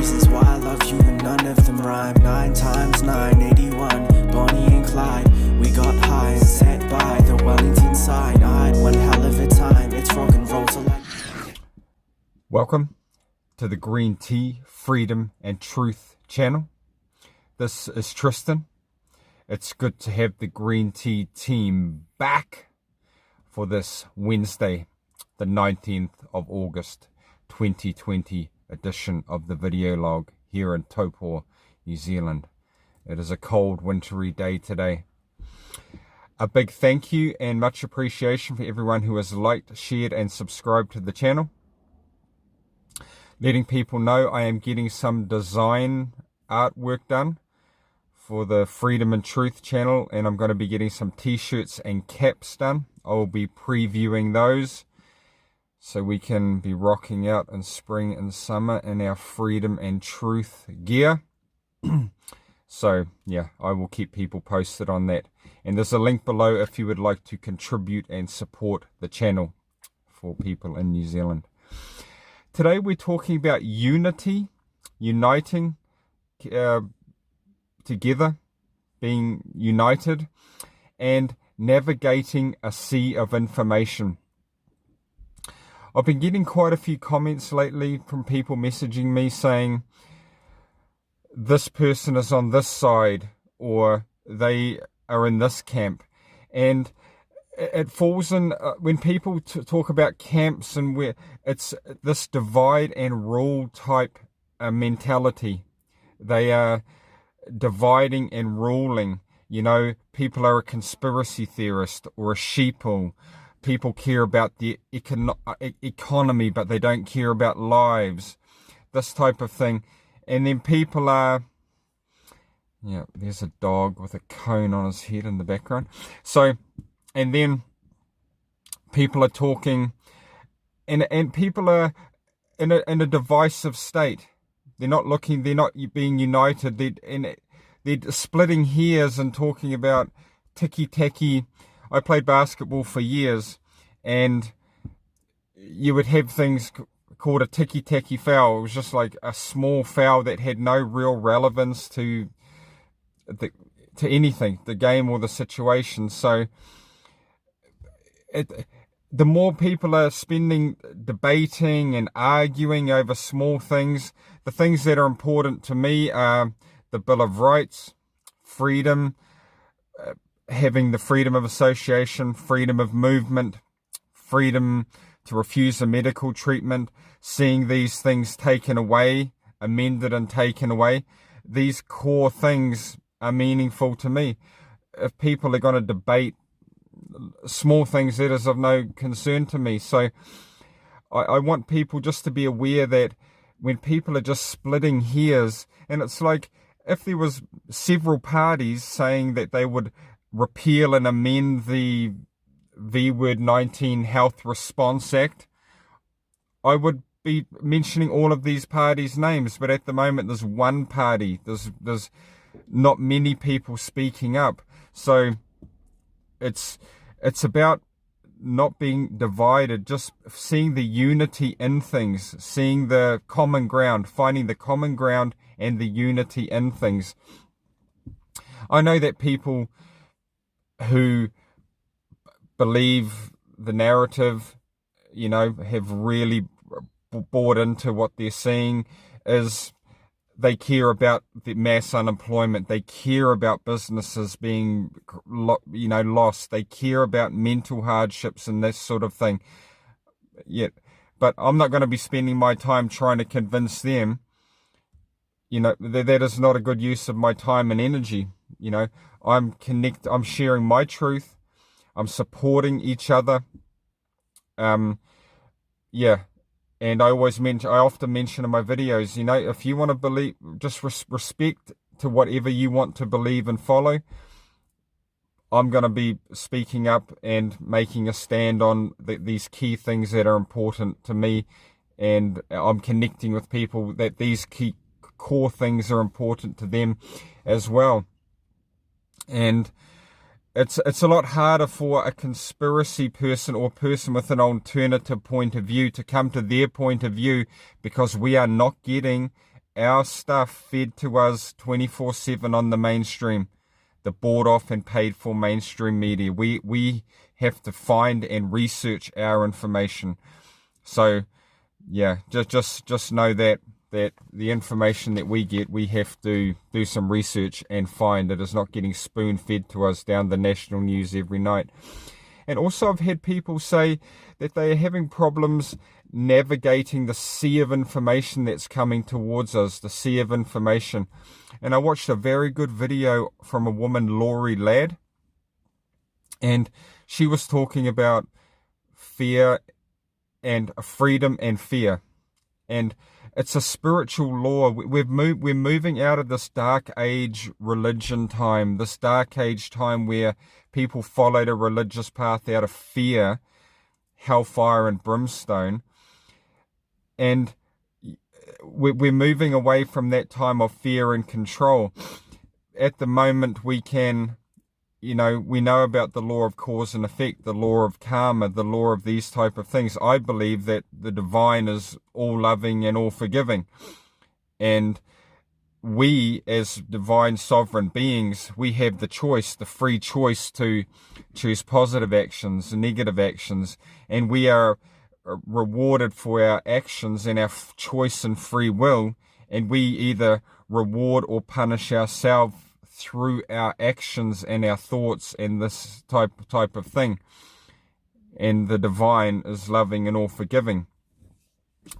reasons why I love you and none of them rhyme. 9 times 9, 81, Bonnie and Clyde. We got high and sat by the Wellington sign. I had one hell of a time, it's rock and roll to like. Welcome to the Green Tea, Freedom and Truth channel. This is Tristan. It's good to have the Green Tea team back for this Wednesday, the 19th of August, 2020 edition of the video log here in Taupo, New Zealand. It is a cold, wintry day today. A big thank you and much appreciation for everyone who has liked, shared and subscribed to the channel. Letting people know I am getting some design artwork done for the Freedom and Truth channel, and I'm going to be getting some t-shirts and caps done. I will be previewing those so we can be rocking out in spring and summer in our Freedom and Truth gear. So yeah, I will keep people posted on that. And there's a link below if you would like to contribute and support the channel for people in New Zealand. Today we're talking about unity, uniting together, being united, and navigating a sea of information. I've been getting quite a few comments lately from people messaging me saying this person is on this side or they are in this camp, and it falls in when people talk about camps and where it's this divide and rule type mentality. They are dividing and ruling. You know, people are a conspiracy theorist or a sheeple. People care about the economy, but they don't care about lives. This type of thing. And then people are, yeah, there's a dog with a cone on his head in the background. So, and then people are talking, and people are in a divisive state. They're not being united. They're splitting hairs and talking about ticky-tacky. I played basketball for years, and you would have things called a ticky-tacky foul. It was just like a small foul that had no real relevance to anything, the game or the situation. So the more people are spending debating and arguing over small things, the things that are important to me are the Bill of Rights, freedom, having the freedom of association, freedom of movement, freedom to refuse a medical treatment, seeing these things taken away, amended and taken away. These core things are meaningful to me. If people are going to debate small things, that is of no concern to me. So I want people just to be aware that when people are just splitting hairs, and it's like if there was several parties saying that they would repeal and amend the V-Word 19 Health Response Act, I would be mentioning all of these parties' names, but at the moment there's one party. There's not many people speaking up. So it's about not being divided, just seeing the unity in things, seeing the common ground, finding the common ground and the unity in things. I know that people who believe the narrative, you know, have really bought into what they're seeing is they care about the mass unemployment. They care about businesses being, you know, lost. They care about mental hardships and this sort of thing. Yet, but I'm not going to be spending my time trying to convince them. You know, that is not a good use of my time and energy. You know, I'm sharing my truth. I'm supporting each other. Yeah. And I often mention in my videos, you know, if you want to believe, just respect to whatever you want to believe and follow. I'm going to be speaking up and making a stand on these key things that are important to me. And I'm connecting with people that these key core things are important to them as well. And it's a lot harder for a conspiracy person or person with an alternative point of view to come to their point of view, because we are not getting our stuff fed to us 24/7 on the mainstream, the bought off and paid for mainstream media. We have to find and research our information. So yeah, just know that the information that we get, we have to do some research and find. It is not getting spoon fed to us down the national news every night. And also I've had people say that they are having problems navigating the sea of information that's coming towards us, the sea of information. And I watched a very good video from a woman, Lorie Ladd, and she was talking about fear and freedom and fear. And it's a spiritual law. We're moving out of this dark age religion time, this dark age time where people followed a religious path out of fear, hellfire and brimstone. And we're moving away from that time of fear and control. At the moment, we can, we know about the law of cause and effect, the law of karma, the law of these type of things. I believe that the divine is all loving and all forgiving. And we, as divine sovereign beings, we have the choice, the free choice to choose positive actions and negative actions. And we are rewarded for our actions and our choice and free will. And we either reward or punish ourselves through our actions and our thoughts and this type of thing. And the divine is loving and all forgiving.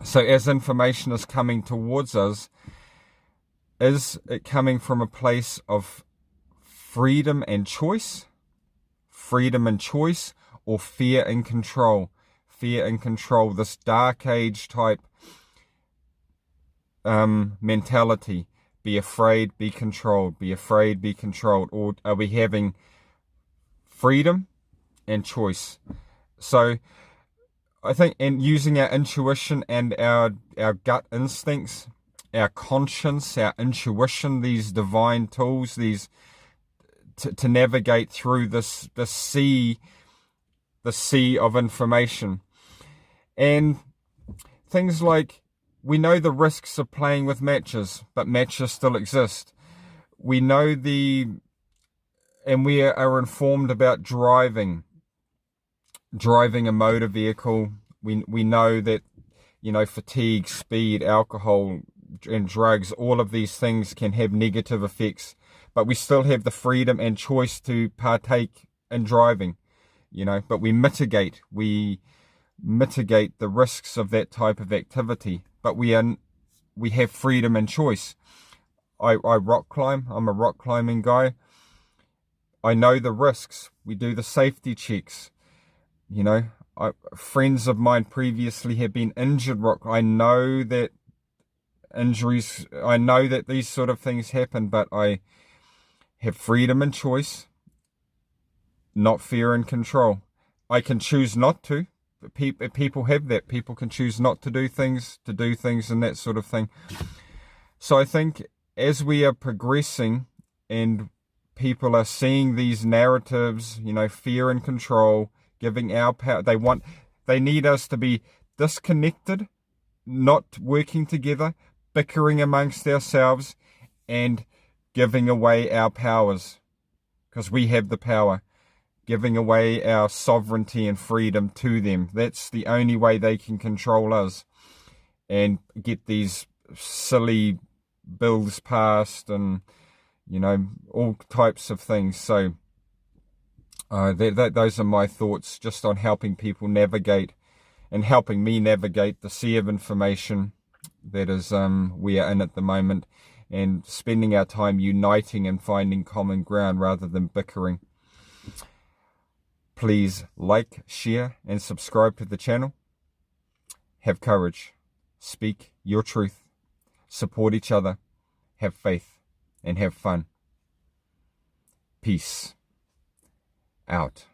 So as information is coming towards us, is it coming from a place of freedom and choice? Freedom and choice, or fear and control? Fear and control, this dark age type mentality. Be afraid, be controlled. Be afraid, be controlled. Or are we having freedom and choice? So I think, and using our intuition and our gut instincts, our conscience, our intuition, these divine tools, these to navigate through the sea of information. And things like, we know the risks of playing with matches, but matches still exist. We know and we are informed about driving a motor vehicle. We know that, fatigue, speed, alcohol, and drugs, all of these things can have negative effects, but we still have the freedom and choice to partake in driving, but we mitigate the risks of that type of activity, but we have freedom and choice. I rock climb. I'm a rock climbing guy. I know the risks. We do the safety checks. Friends of mine previously have been injured I know that injuries, I know that these sort of things happen, but I have freedom and choice, not fear and control. I can choose not to. People have that. People can choose not to do things and that sort of thing. So I think as we are progressing and people are seeing these narratives, fear and control, giving our power, they need us to be disconnected, not working together, bickering amongst ourselves, and giving away our powers, because we have the power. Giving away our sovereignty and freedom to them. That's the only way they can control us and get these silly bills passed and, all types of things. So those are my thoughts just on helping people navigate and helping me navigate the sea of information that is we are in at the moment, and spending our time uniting and finding common ground rather than bickering. Please like, share, and subscribe to the channel. Have courage. Speak your truth. Support each other. Have faith. And have fun. Peace. Out.